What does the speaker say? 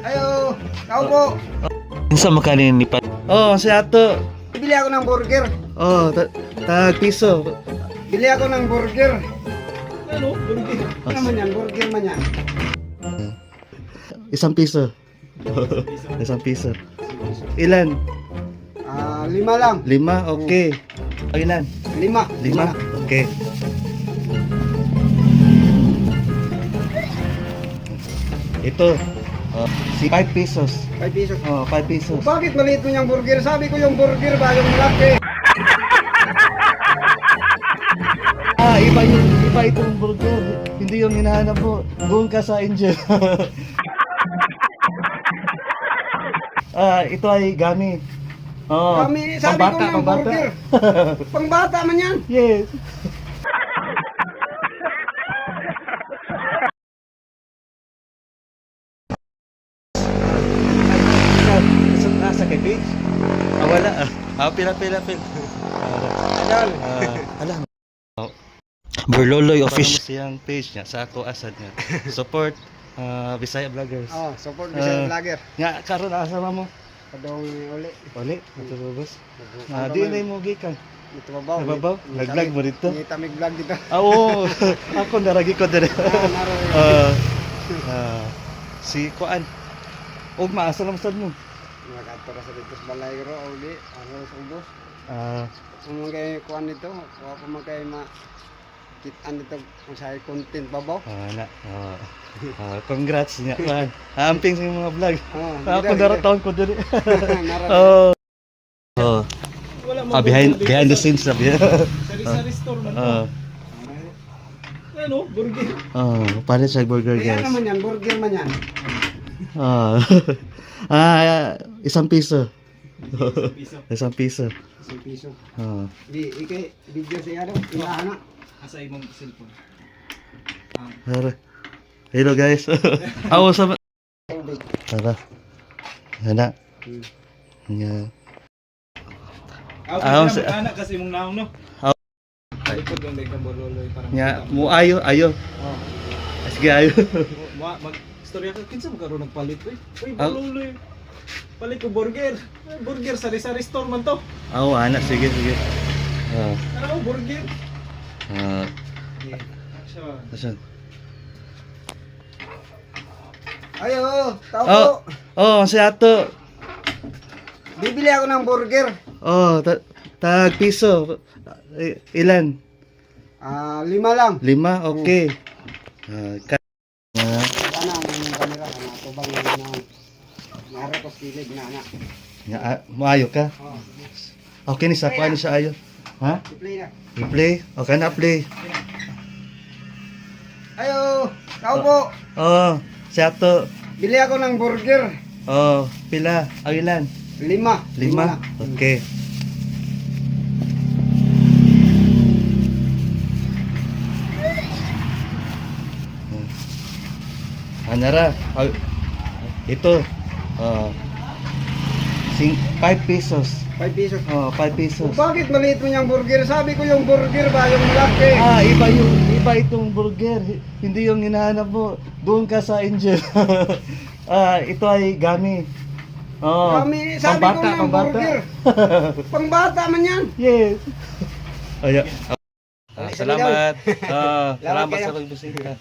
Ayo, tao po. Sa makanin ni Pat. Oh, si Ato. Bili ako ng burger. Oh, tag piso. Bili ako ng burger. Ano? Burger. Ano man yan? Burger man yan. Isang piso. Isang piso. Ilan? 5 lang. 5? Okay. Ilan? 5. 5? Okay. Ito. Si 5 pesos. 5 pesos. Oh, 5 pesos. Bakit maliit mo yung burger? Sabi ko yung burger ba yung malaki? Iba itong burger. Hindi yung hinahanap mo. Doon ka sa Angel. Ito ay gami. Oh, Kami, sabi ko ng burger. Pangbata man yan. Yes. Sa kay page? Wala. Pila. Ayan. Alam. Berloloy official siyang page niya sa ako asad niya. Support Bisaya Vloggers. Oh, support ko sa vlogger. Nga karon asa mo? Padong uli. Uli, matulubos. Di na mo gikan. Ito babaw. Nababaw? Nag-vlog mo dito? Ngita mig vlog dito. Oo. Ako naragi ko dire. Naro. Si Kuan. Og maasa lang sad mo. Nagato ka sa dito sa balay ro uli. Ano sa ubos. Kung kay kuan dito, wa pa man kay kitaan dito kung sa content babaw. Na. Congrats niya man. Amping sa mga vlog. Ako Gida. darataon ko dire. Naro. Oh. Behind the scenes sabi. Sari-sari store man. Ano? Burger. Palit sa burger Kaya guys. naman yan, burger man yan. Isang piso. Piso. Isang piso. 1 piso. Ah. Ikay, video siya daw. Ilahan na. Asa imong cellphone. Hello guys. Ako sa Tara. Hana. Nya. Anak kasi imong naong no. Ay pud yung like bololoy para. Nya mo ayo. Sige ayo. Mag istorya ka kinsa magkaroon nagpalit eh. Uy bololoy. Palit ko burger. Burger sari-sari store man to. Anak sige. Ano burger? Asan? Ayo, tao po. Si Ato. Bibili ako ng burger. Tag piso. Ilan? 5 lang. 5? Okay. Sana ang kamera na ito bang naro ko kilig na anak. Maayo ka? Oh, Okay ni sa kuan ni sa ayo. Ha? i-play na. I-play? Okay na play. Ayo, tao po. Si Ato. Bili ako ng burger. Pila? Ilan? 5. 5? Okay. Anara. Ito. 5 pesos. 5 pesos. 5 pesos. Bakit maliit mo yung burger? Sabi ko yung burger ba yung malaki? Iba itong burger. Hindi yung hinahanap mo. Doon ka sa Angel. Ito ay gami. Kami, sabi ko ng burger. Pangbata man yan. Yes. Salamat. Salamat Salamat kayo. sa pagbisita.